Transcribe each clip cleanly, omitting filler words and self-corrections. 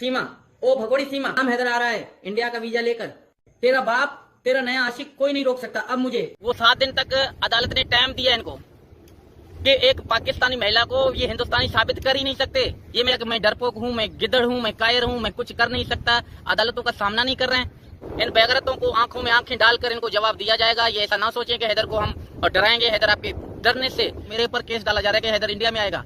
सीमा, ओ भगोड़ी सीमा, नाम हैदर आ रहा है इंडिया का वीजा लेकर। तेरा बाप, तेरा नया आशिक कोई नहीं रोक सकता। अब मुझे वो 7 दिन तक अदालत ने टाइम दिया इनको कि एक पाकिस्तानी महिला को ये हिंदुस्तानी साबित कर ही नहीं सकते। ये मैं डरपोक हूँ, मैं गिद्दड़ हूँ, मैं कायर हूँ, मैं कुछ कर नहीं सकता। अदालतों का सामना नहीं कर रहे हैं। इन बेगरतों को आंखों में आंखें डालकर इनको जवाब दिया जाएगा। ये ऐसा ना सोचें कि हैदर को हम डराएंगे। हैदर आपके डरने से मेरे ऊपर केस डाला जा रहा है कि हैदर इंडिया में आएगा।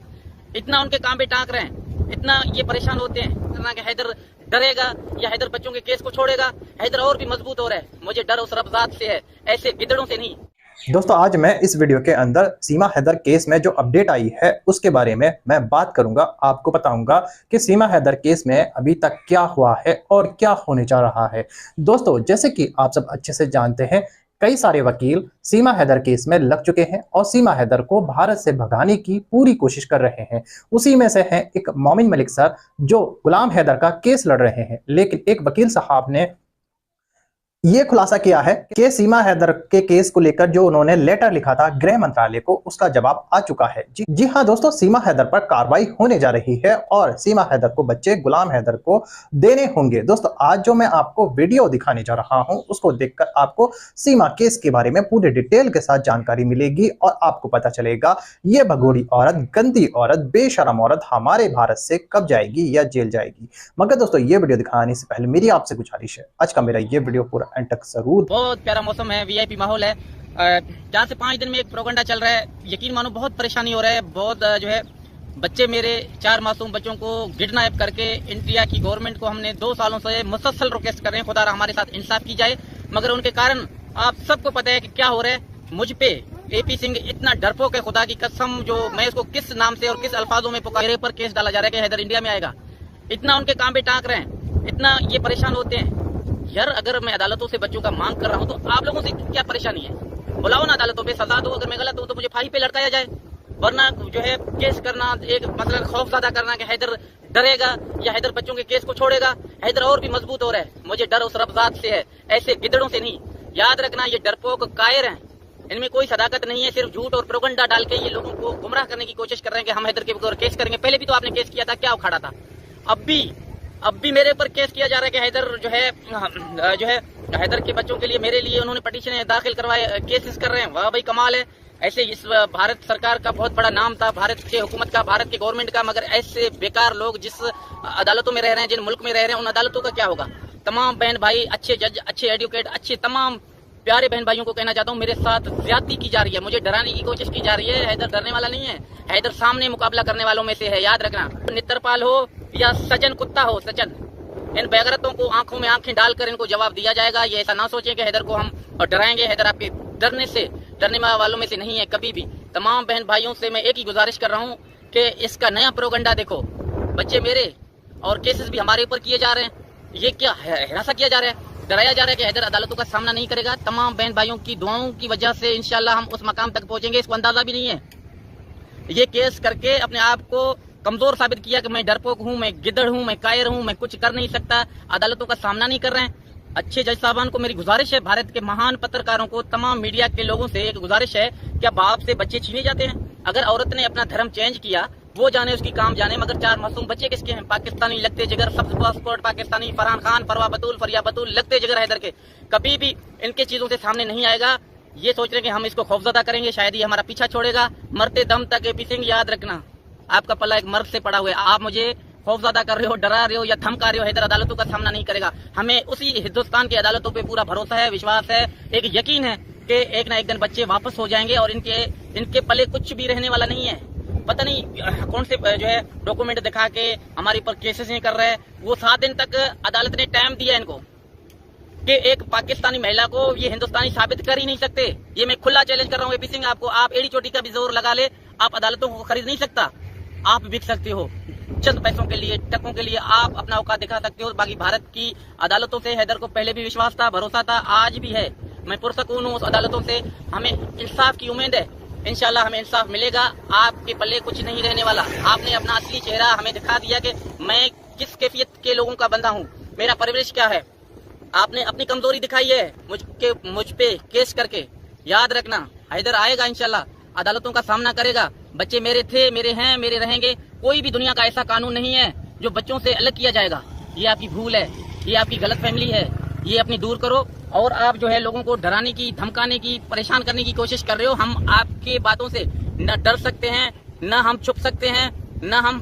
इतना उनके काम पे टाँक रहे हैं, इतना ये परेशान होते हैं कि हैदर डरेगा या हैदर बच्चों के केस को छोड़ेगा। हैदर और भी मजबूत हो रहा है। मुझे डर उस रबजात से है, ऐसे गिदड़ों से नहीं। दोस्तों, आज मैं इस वीडियो के अंदर सीमा हैदर केस में जो अपडेट आई है उसके बारे में मैं बात करूंगा। आपको बताऊंगा कि सीमा हैदर केस में अभी तक क्या हुआ है और क्या होने जा रहा है। दोस्तों, जैसे कि आप सब अच्छे से जानते हैं, कई सारे वकील सीमा हैदर केस में लग चुके हैं और सीमा हैदर को भारत से भगाने की पूरी कोशिश कर रहे हैं। उसी में से हैं एक मोमिन मलिक सर, जो गुलाम हैदर का केस लड़ रहे हैं। लेकिन एक वकील साहब ने ये खुलासा किया है कि सीमा हैदर के केस को लेकर जो उन्होंने लेटर लिखा था गृह मंत्रालय को, उसका जवाब आ चुका है। जी हाँ दोस्तों, सीमा हैदर पर कार्रवाई होने जा रही है और सीमा हैदर को बच्चे गुलाम हैदर को देने होंगे। दोस्तों, आज जो मैं आपको वीडियो दिखाने जा रहा हूं उसको देखकर आपको सीमा केस के बारे में पूरे डिटेल के साथ जानकारी मिलेगी और आपको पता चलेगा ये भगोड़ी औरत, गंदी औरत, बेशरम औरत हमारे भारत से कब जाएगी या जेल जाएगी। मगर दोस्तों, ये वीडियो दिखाने से पहले मेरी आपसे गुजारिश है, आज का मेरा ये वीडियो पूरा एंड तक जरूर। बहुत प्यारा मौसम है, वीआईपी माहौल है। 4 से 5 दिन में एक प्रोपेगेंडा चल रहा है। यकीन मानो बहुत परेशानी हो रहा है। बहुत जो है बच्चे, मेरे 4 मासूम बच्चों को किडनैप करके इंडिया की गवर्नमेंट को हमने 2 सालों से मुसलसल रिक्वेस्ट कर रहे हैं, खुदा हमारे साथ इंसाफ की जाए। मगर उनके कारण आप सबको पता है कि क्या हो रहा है। मुझ पे एपी सिंह इतना डरपोक है, खुदा की कसम, जो मैं इसको किस नाम से और किस अल्फाजों में पुकारे पर केस डाला जा रहा है कि हैदर इंडिया में आएगा। इतना उनके काम पे टाँक रहे हैं, इतना ये परेशान होते हैं। यार, अगर मैं अदालतों से बच्चों का मांग कर रहा हूँ तो आप लोगों से क्या परेशानी है? बुलाओ ना अदालतों पे, सजा दो। अगर मैं गलत हूँ तो मुझे फांसी पे लटकाया जाए। वरना जो है केस करना, एक मतलब खौफ ज्यादा करना कि हैदर डरेगा या हैदर बच्चों के केस को छोड़ेगा। हैदर और भी मजबूत हो रहा है। मुझे डर उस रबजात से है, ऐसे गिदड़ों से नहीं। याद रखना, ये डरपोक कायर हैं, इनमें कोई सदाकत नहीं है। सिर्फ झूठ और प्रोपेगेंडा डाल के ये लोगों को गुमराह करने की कोशिश कर रहे हैं कि हम हैदर के ऊपर केस करेंगे। पहले भी तो आपने केस किया था, क्या उखाड़ा था? अब भी मेरे ऊपर केस किया जा रहा है कि हैदर जो है हैदर के बच्चों के लिए, मेरे लिए उन्होंने पिटीशन दाखिल करवाए, केसेस कर रहे हैं। वाह भाई, कमाल है। ऐसे इस भारत सरकार का बहुत बड़ा नाम था, भारत के हुकूमत का, भारत की गवर्नमेंट का। मगर ऐसे बेकार लोग जिस अदालतों में रह रहे हैं, जिन मुल्क में रह रहे हैं, उन अदालतों का क्या होगा? तमाम बहन भाई, अच्छे जज, अच्छे एडवोकेट, अच्छे तमाम प्यारे बहन भाइयों को कहना चाहता हूँ, मेरे साथ ज्यादती की जा रही है, मुझे डराने की कोशिश की जा रही है। हैदर डरने वाला नहीं है, हैदर सामने मुकाबला करने वालों में से है। याद रखना, नित्रपाल हो या सजन कुत्ता हो, सजन, इन बेगरतों को आंखों में आंखें डालकर इनको जवाब दिया जाएगा। ये ऐसा ना सोचें कि हैदर को हम डराएंगे। हैदर आपके डरने वालों में से नहीं है कभी भी। तमाम बहन भाइयों से मैं एक ही गुजारिश कर रहा हूँ कि इसका नया प्रोपेगेंडा देखो। बच्चे मेरे और केसेस भी हमारे ऊपर किए जा रहे हैं। ये क्या हिरासा किया जा रहा है, डराया जा रहा है कि हैदर अदालतों का सामना नहीं करेगा। तमाम बहन भाइयों की दुआओं की वजह से इंशाल्लाह हम उस मकाम तक पहुंचेंगे। इसको अंदाजा भी नहीं है। ये केस करके अपने आप को कमजोर साबित किया कि मैं डरपोक हूँ, मैं गिद्दड़ हूँ, मैं कायर हूँ, मैं कुछ कर नहीं सकता। अदालतों का सामना नहीं कर रहे हैं। अच्छे जज साहबान को मेरी गुजारिश है, भारत के महान पत्रकारों को, तमाम मीडिया के लोगों से एक गुजारिश है, क्या बाप से बच्चे छीने जाते हैं? अगर औरत ने अपना धर्म चेंज किया, वो जाने, उसकी काम जाने, मगर 4 मासूम बच्चे किसके हैं? पाकिस्तानी लगते जिगर, सब पासपोर्ट पाकिस्तानी, फरहान खान, फरवा बतूल, फरिया बतूल, लगते जिगर हैदर के। कभी भी इनके चीजों से सामने नहीं आएगा। ये सोच रहे हैं कि हम इसको खौफजदा करेंगे, शायद ये हमारा पीछा छोड़ेगा। मरते दम तक एपी सिंह, याद रखना, आपका पल्ला एक मर्द से पड़ा हुआ है। आप मुझे खौफजदा कर रहे हो, डरा रहे हो या धमका रहे हो। हैदर अदालतों का सामना नहीं करेगा। हमें उसी हिंदुस्तान की अदालतों पे पूरा भरोसा है, विश्वास है, एक यकीन है कि एक ना एक दिन बच्चे वापस हो जाएंगे और इनके पल्ले कुछ भी रहने वाला नहीं है। पता नहीं कौन से जो है डॉक्यूमेंट दिखा के हमारे ऊपर केसेस नहीं कर रहे हैं। वो 7 दिन तक अदालत ने टाइम दिया इनको कि एक पाकिस्तानी महिला को ये हिंदुस्तानी साबित कर ही नहीं सकते। ये मैं खुला चैलेंज कर रहा हूँ एपी सिंह आपको। आप एड़ी चोटी का भी जोर लगा ले, आप अदालतों को खरीद नहीं सकता। आप बिक सकते हो चंद पैसों के लिए, टकों के लिए आप अपना औकात दिखा सकते हो। बाकी भारत की अदालतों से हैदर को पहले भी विश्वास था, भरोसा था, आज भी है। मैं पुरसकून हूँ उस अदालतों से। हमें इंसाफ की उम्मीद है, इंशाल्लाह हमें इंसाफ मिलेगा। आपके पल्ले कुछ नहीं रहने वाला। आपने अपना असली चेहरा हमें दिखा दिया कि मैं किस कैफियत के लोगों का बंदा हूँ, मेरा परवरिश क्या है। आपने अपनी कमजोरी दिखाई है मुझ पे केस करके। याद रखना, हैदर आएगा इंशाल्लाह, अदालतों का सामना करेगा। बच्चे मेरे थे, मेरे हैं, मेरे रहेंगे। कोई भी दुनिया का ऐसा कानून नहीं है जो बच्चों से अलग किया जाएगा। ये आपकी भूल है, ये आपकी गलत फहमी है, ये अपनी दूर करो। और आप जो है लोगों को डराने की, धमकाने की, परेशान करने की कोशिश कर रहे हो। हम आपके बातों से न डर सकते हैं, न हम छुप सकते हैं, न हम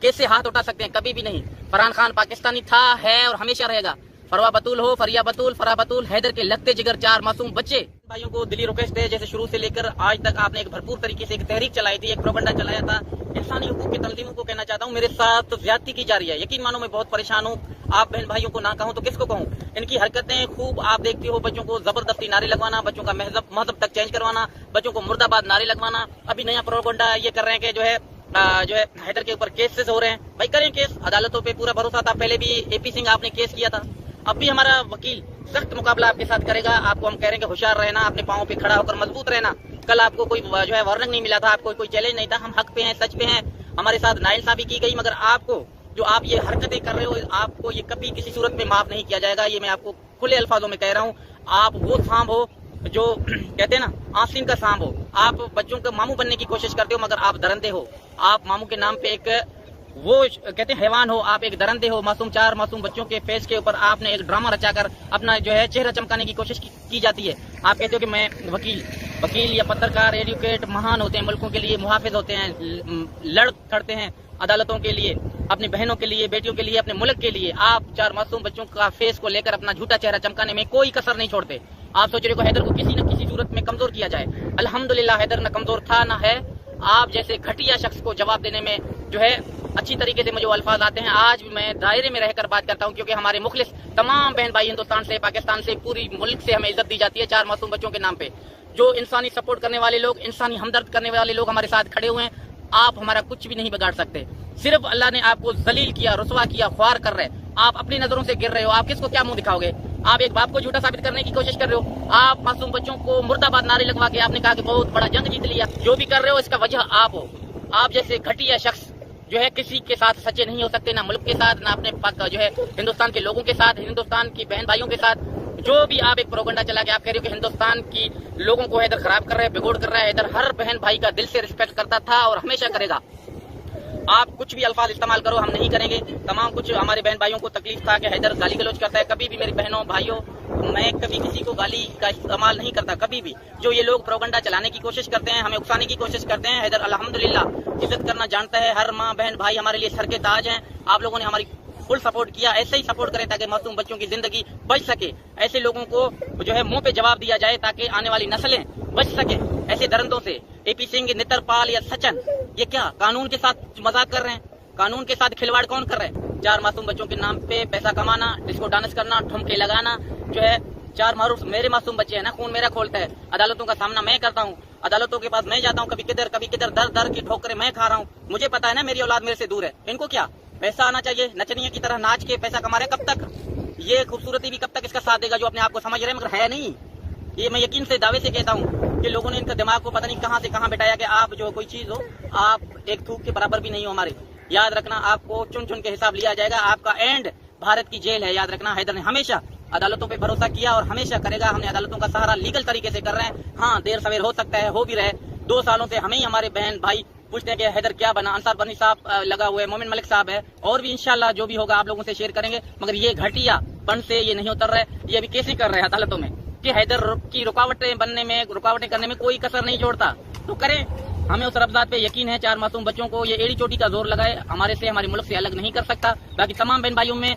कैसे हाथ उठा सकते हैं, कभी भी नहीं। फरहान खान पाकिस्तानी था, है और हमेशा रहेगा। फरवा बतूल हो, फरिया बतूल, फरा बतूल, हैदर के लगते जिगर 4 मासूम बच्चे। भाइयों को दिली रिक्वेस्ट है, जैसे शुरू से लेकर आज तक आपने एक भरपूर तरीके से एक तहरीक चलाई थी, एक प्रोपेगेंडा चलाया था, इंसानी हुकूक की तंजीमों को कहना चाहता हूँ मेरे साथ ज्यादती की जा रही है। यकीन मानो मैं बहुत परेशान हूँ। आप बहन भाइयों को ना कहूँ तो किसको कहूँ। इनकी हरकतें खूब आप देखते हो, बच्चों को जबरदस्ती नारे लगवाना, बच्चों का मजहब तक चेंज करवाना, बच्चों को मुर्दाबाद नारे लगवाना। अभी नया प्रोपेगेंडा ये कर रहे हैं कि जो है हैदर के ऊपर केसेस हो रहे हैं। भाई करें केस, अदालतों पे पूरा भरोसा था। पहले भी AP सिंह आपने केस किया था, अब भी हमारा वकील सख्त मुकाबला आपके साथ करेगा। आपको हम कह रहे हैं कि होशियार रहना, अपने पांवों पे खड़ा होकर मजबूत रहना। कल आपको कोई जो है वार्निंग नहीं मिला था, आपको कोई चैलेंज नहीं था। हम हक पे हैं, सच पे हैं। हमारे साथ नाइंसाफी की गई, मगर आपको जो आप ये हरकतें कर रहे हो, आपको ये कभी किसी सूरत में माफ नहीं किया जाएगा। ये मैं आपको खुले अल्फाजों में कह रहा हूँ। आप वो सांप हो जो कहते हैं ना, आसिन का सांप हो। आप बच्चों के मामू बनने की कोशिश करते हो, मगर आप दरंदे हो। आप मामू के नाम पे एक वो कहते हैं हैवान हो, आप एक दरंदे हो। 4 मासूम बच्चों के फेस के ऊपर आपने एक ड्रामा रचाकर अपना जो है चेहरा चमकाने की कोशिश की जाती है। आप कहते हो कि मैं वकील या पत्रकार, एडवोकेट महान होते हैं, मुल्कों के लिए मुहाफिज होते हैं, लड़ खड़ते हैं अदालतों के लिए, अपनी बहनों के लिए, बेटियों के लिए, अपने मुल्क के लिए। आप 4 मासूम बच्चों का फेस को लेकर अपना झूठा चेहरा चमकाने में कोई कसर नहीं छोड़ते। आप सोच रहे हो हैदर को किसी न किसी सूरत में कमजोर किया जाए। अल्हम्दुलिल्लाह हैदर न कमजोर था न है। आप जैसे घटिया शख्स को जवाब देने में जो है अच्छी तरीके से मुझे अल्फाज आते हैं। आज भी मैं दायरे में रहकर बात करता हूं, क्योंकि हमारे मुखलिस तमाम बहन भाई हिंदुस्तान से, पाकिस्तान से, पूरी मुल्क से हमें इज्जत दी जाती है 4 मासूम बच्चों के नाम पे। जो इंसानी सपोर्ट करने वाले लोग, इंसानी हमदर्द करने वाले लोग हमारे साथ खड़े हुए हैं। आप हमारा कुछ भी नहीं बिगाड़ सकते। सिर्फ अल्लाह ने आपको जलील किया, रुसवा किया, ख्वार कर रहे। आप अपनी नजरों से गिर रहे हो। आप किसको क्या मुंह दिखाओगे। आप एक बाप को झूठा साबित करने की कोशिश कर रहे हो। आप मासूम बच्चों को मुर्दाबाद नारे लगवा के आपने कहा कि बहुत बड़ा जंग जीत लिया। जो भी कर रहे हो इसका वजह आप हो। आप जैसे घटिया शख्स जो है किसी के साथ सच्चे नहीं हो सकते, ना मुल्क के साथ, ना अपने जो है हिंदुस्तान के लोगों के साथ, हिंदुस्तान की बहन भाइयों के साथ। जो भी आप एक प्रोपेगेंडा चला के आप कह रहे हो कि हिंदुस्तान की लोगों को हैदर खराब कर रहा है, बिगोड़ कर रहा है। हैदर हर बहन भाई का दिल से रिस्पेक्ट करता था और हमेशा करेगा। आप कुछ भी अल्फाज इस्तेमाल करो, हम नहीं करेंगे। तमाम कुछ हमारे बहन भाइयों को तकलीफ था कि हैदर गाली गलौज करता है। कभी भी मेरी बहनों भाइयों, मैं कभी किसी को गाली का इस्तेमाल नहीं करता, कभी भी। जो ये लोग प्रोपेगेंडा चलाने की कोशिश करते हैं, हमें उकसाने की कोशिश करते हैं, हैदर अल्हम्दुलिल्लाह इज्जत करना जानता है। हर माँ बहन भाई हमारे लिए सर के ताज हैं। आप लोगों ने हमारी फुल सपोर्ट किया, ऐसे ही सपोर्ट करें ताकि मासूम बच्चों की जिंदगी बच सके। ऐसे लोगों को जो है मुंह पे जवाब दिया जाए ताकि आने वाली नस्लें बच सके ऐसे दरंदों से। AP सिंह, नितरपाल या सचन, ये क्या कानून के साथ मजाक कर रहे हैं? कानून के साथ खिलवाड़ कौन कर रहे हैं? 4 मासूम बच्चों के नाम पे पैसा कमाना, डिस्को डांस करना, ठुमके लगाना, जो है 4 मारूफ मेरे मासूम बच्चे हैं ना, खून मेरा खोलता है। अदालतों का सामना मैं करता हूँ, अदालतों के पास मैं जाता हूँ, कभी किधर दर दर की ठोकरें मैं खा रहा हूँ। मुझे पता है ना मेरी औलाद मेरे से दूर है। इनको क्या पैसा आना चाहिए, नचनिया की तरह नाच के पैसा कमा रहे। कब तक ये खूबसूरती भी कब तक इसका साथ देगा जो अपने आप को समझ रहे हैं मगर है नहीं। ये मैं यकीन से दावे से कहता हूँ कि लोगों ने इनका दिमाग को पता नहीं कहाँ से कहाँ बिठाया कि आप जो कोई चीज हो, आप एक थूक के बराबर भी नहीं हो हमारे। याद रखना, आपको चुन चुन के हिसाब लिया जाएगा। आपका एंड भारत की जेल है, याद रखना। हैदर ने हमेशा अदालतों पे भरोसा किया और हमेशा करेगा। हमने अदालतों का सहारा लीगल तरीके से कर रहे हैं। हाँ, देर सवेर हो सकता है, हो भी रहे। 2 सालों से हमें ही हमारे बहन भाई पूछते हैं कि हैदर क्या बना। अंसार बनी साहब लगा हुआ है, मोमिन मलिक साहब है, और भी इंशाल्लाह जो भी होगा आप लोगों से शेयर करेंगे। मगर ये घटिया पन से ये नहीं उतर रहे। ये अभी कैसे कर रहे हैं अदालतों में कि हैदर की रुकावटें करने में कोई कसर नहीं छोड़ता। तो करें, हमें उस रब्जात पे यकीन है। 4 मासूम बच्चों को ये एड़ी चोटी का जोर लगाए, हमारे से, हमारे मुल्क से अलग नहीं कर सकता। बाकी तमाम बहन भाइयों में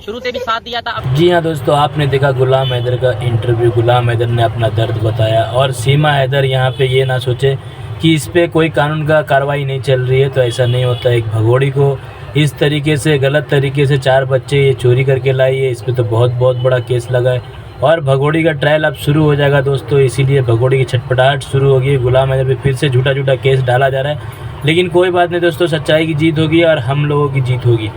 शुरू से भी साथ दिया था। जी हाँ दोस्तों, आपने देखा गुलाम हैदर का इंटरव्यू। गुलाम हैदर ने अपना दर्द बताया और सीमा हैदर यहाँ पे ये ना सोचे कि इस पे कोई कानून का कार्रवाई नहीं चल रही है, तो ऐसा नहीं होता। एक भगोड़ी को इस तरीके से, गलत तरीके से 4 बच्चे ये चोरी करके लाई है, इस पर तो बहुत बड़ा केस लगा है और भगोड़ी का ट्रायल अब शुरू हो जाएगा दोस्तों। इसीलिए भगोड़ी की छटपटाहट शुरू होगी। गुलाम हैदर पे फिर से झूठा केस डाला जा रहा है, लेकिन कोई बात नहीं दोस्तों, सच्चाई की जीत होगी और हम लोगों की जीत होगी।